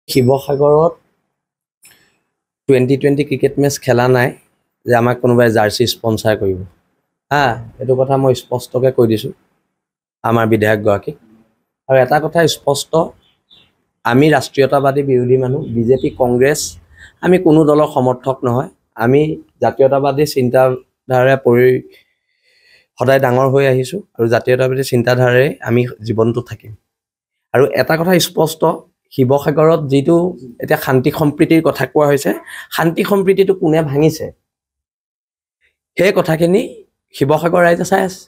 শিৱসাগৰত 2020 cricket match খেলা নাই যে আমাক কোনোবাই জাৰ্চি স্পন্সাৰ কৰিব এইটো কথা মই স্পষ্টকৈ কৈ দিছোঁ আমাৰ বিধায়কগৰাকীক আৰু এটা কথা স্পষ্ট আমি ৰাষ্ট্ৰীয়তাবাদী বিৰোধী মানুহ বিজেপি কংগ্ৰেছ আমি কোনো দলৰ সমৰ্থক নহয় আমি জাতীয়তাবাদী চিন্তাধাৰাৰে সদায় ডাঙৰ হৈ আহিছোঁ আৰু জাতীয়তাবাদী চিন্তাধাৰাৰে আমি জীৱনটো থাকিম আৰু এটা কথা স্পষ্ট শিৱসাগৰত যেটো এতিয়া শান্তি সম্প্ৰীতিৰ কথা কোৱা হৈছে শান্তি সম্প্ৰীতিটো কোনে ভাঙিছে সেই কথাখিনি শিৱসাগৰ ৰাইজে চাই আছে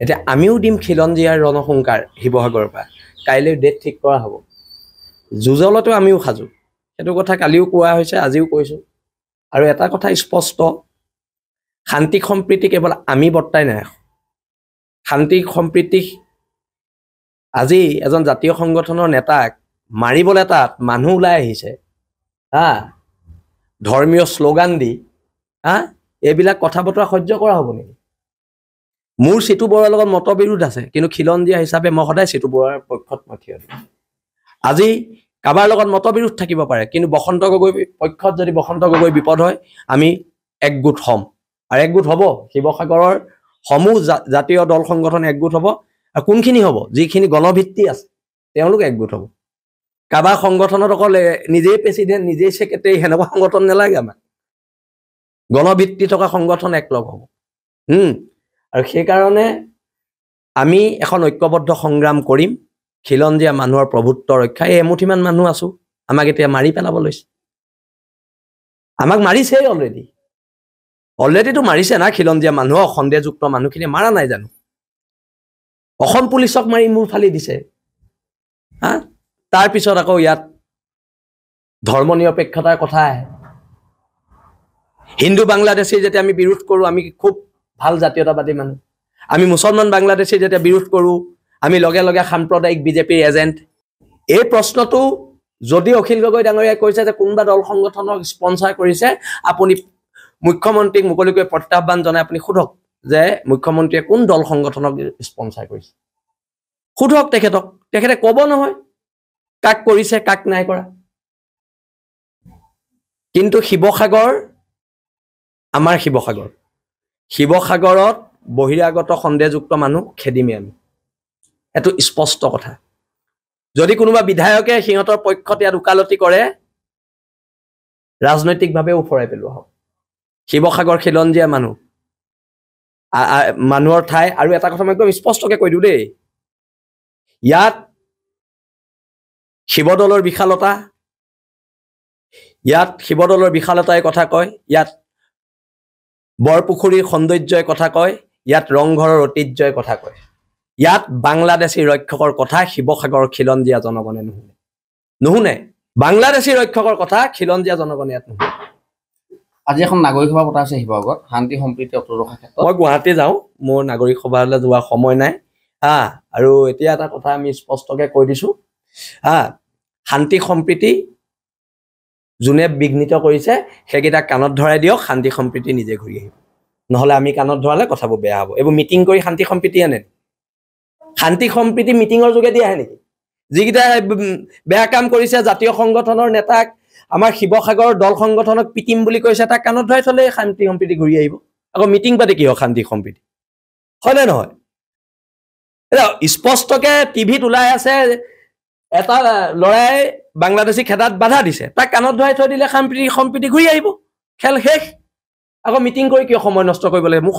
এতিয়া আমিও দিম খিলঞ্জীয়াৰ ৰণসংকাৰ শিৱসাগৰৰ পৰা কাইলৈ ডেট ঠিক কৰা হ'ব যুঁজলতো আমিও সাজু সেইটো কথা কালিও কোৱা হৈছে আজিও কৈছোঁ আৰু এটা কথা স্পষ্ট শান্তি সম্প্ৰীতি কেৱল আমি বৰ্তাই নাই শান্তি সম্প্ৰীতি আজি এজন জাতীয় সংগঠনৰ নেতাক মাৰিবলৈ তাত মানুহ ওলাই আহিছে ধৰ্মীয় শ্লোগান দি এইবিলাক কথা বতৰা সহ্য কৰা হ'ব নেকি মোৰ চিটু বৰুৱাৰ লগত মতবিৰোধ আছে কিন্তু খিলঞ্জীয়া হিচাপে মই সদায় চিটু বৰুৱাৰ পক্ষত মই থিয় দিম আজি কাবাৰ লগত মতবিৰোধ থাকিব পাৰে কিন্তু বসন্ত গগৈ পক্ষত যদি বসন্ত গগৈ বিপদ হয় আমি একগোট হ'ম আৰু একগোট হ'ব শিৱসাগৰৰ সমূহ জাতীয় দল সংগঠন একগোট হ'ব আৰু কোনখিনি হ'ব যিখিনি গণভিত্তি আছে তেওঁলোক একগোট হ'ব কাবাৰ সংগঠনত অকল নিজেই প্ৰেচিডেণ্ট নিজেই সেক্ৰেটাৰী হেনেকুৱা সংগঠন নালাগে আমাক গণভিত্তি থকা সংগঠন একলগ হ'ব আৰু সেইকাৰণে আমি এখন ঐক্যবদ্ধ সংগ্ৰাম কৰিম খিলঞ্জীয়া মানুহৰ প্ৰভুত্ব ৰক্ষা এই এমুঠিমান মানুহ আছো আমাক এতিয়া মাৰি পেলাব লৈছে আমাক মাৰিছেই অলৰেডিটো মাৰিছে না খিলঞ্জীয়া মানুহক সন্দেহযুক্ত মানুহখিনি মাৰা নাই জানো অসম পুলিচক মাৰি মূৰ ফালি দিছে তাৰ পিছত আকৌ ইয়াত ধৰ্ম নিৰপেক্ষতাৰ কথা আহে হিন্দু বাংলাদেশী যেতিয়া আমি বিৰোধ কৰোঁ আমি খুব ভাল জাতীয়তাবাদী মানুহ আমি মুছলমান বাংলাদেশী যেতিয়া বিৰোধ কৰোঁ আমি লগে লগে সাম্প্ৰদায়িক বিজেপিৰ এজেণ্ট এই প্ৰশ্নটো যদি অখিল গগৈ ডাঙৰীয়াই কৈছে যে কোনোবা দল সংগঠনক স্পন্সাৰ কৰিছে আপুনি মুখ্যমন্ত্ৰীক মুকলিকৈ প্ৰত্যাহ্বান জনাই আপুনি সোধক যে মুখ্যমন্ত্ৰীয়ে কোন দল সংগঠনক স্পন্সাৰ কৰিছে সোধক তেখেতে ক'ব নহয় কাক কৰিছে কাক নাই কৰা কিন্তু শিৱসাগৰ আমাৰ শিৱসাগৰত বহিৰাগত সন্দেহযুক্ত মানুহ খেদিমে আমি এটো স্পষ্ট কথা যদি কোনোবা বিধায়কে সিহঁতৰ পক্ষত ইয়াত উকালতি কৰে ৰাজনৈতিকভাৱে উফৰাই পেলোৱা হ'ব শিৱসাগৰ খিলঞ্জীয়া মানুহৰ ঠাই আৰু এটা কথা মই একদম স্পষ্টকৈ কৈ দিওঁ দেই ইয়াত শিৱদৌলৰ বিশালতাই কথা কয় ইয়াত বৰপুখুৰীৰ সৌন্দৰ্যই কথা কয় ইয়াত ৰংঘৰৰ ঐতিহ্যই কথা কয় ইয়াত বাংলাদেশী ৰক্ষকৰ কথা শিৱসাগৰৰ খিলঞ্জীয়া জনগণে নুশুনে বাংলাদেশী ৰক্ষকৰ কথা খিলঞ্জীয়া জনগণে ইয়াত নুশুনে আজি এখন নাগৰিক সভা পতা আছে শিৱসাগৰত শান্তি সম্প্ৰীতি অটুট ৰখাৰ ক্ষেত্ৰত মই গুৱাহাটী যাওঁ মোৰ নাগৰিক সভালৈ যোৱা সময় নাই আৰু এতিয়া এটা কথা আমি স্পষ্টকৈ কৈ দিছোঁ শান্তি সম্প্ৰীতি যোনে বিঘ্নিত কৰিছে সেইকেইটা কাণত ধৰাই দিয়ক শান্তি সম্প্ৰীতি নিজে ঘূৰি আহিব নহ'লে আমি কাণত ধৰালে কথাবোৰ বেয়া হ'ব এইবোৰ মিটিং কৰি শান্তি সম্প্ৰীতি আনে শান্তি সম্প্ৰীতি মিটিঙৰ যোগেদি আহে নেকি যিকেইটা বেয়া কাম কৰিছে জাতীয় সংগঠনৰ নেতাক আমাৰ শিৱসাগৰৰ দল সংগঠনক পিটিম বুলি কৈছে তাক কাণত ধৰাই থ'লে শান্তি সম্প্ৰীতি ঘূৰি আহিব আকৌ মিটিং পাতি কি হয় শান্তি সম্প্ৰীতি হয়নে নহয় স্পষ্টকৈ টিভিত ওলাই আছে এটা ল'ৰাই বাংলাদেশী খেদাত বাধা দিছে তাক কাণত ধৰাই থৈ দিলে শান্তি সম্প্ৰীতি ঘূৰি আহিব খেল শেষ আকৌ মিটিং কৰি কিয় সময় নষ্ট কৰিব লাগে মোক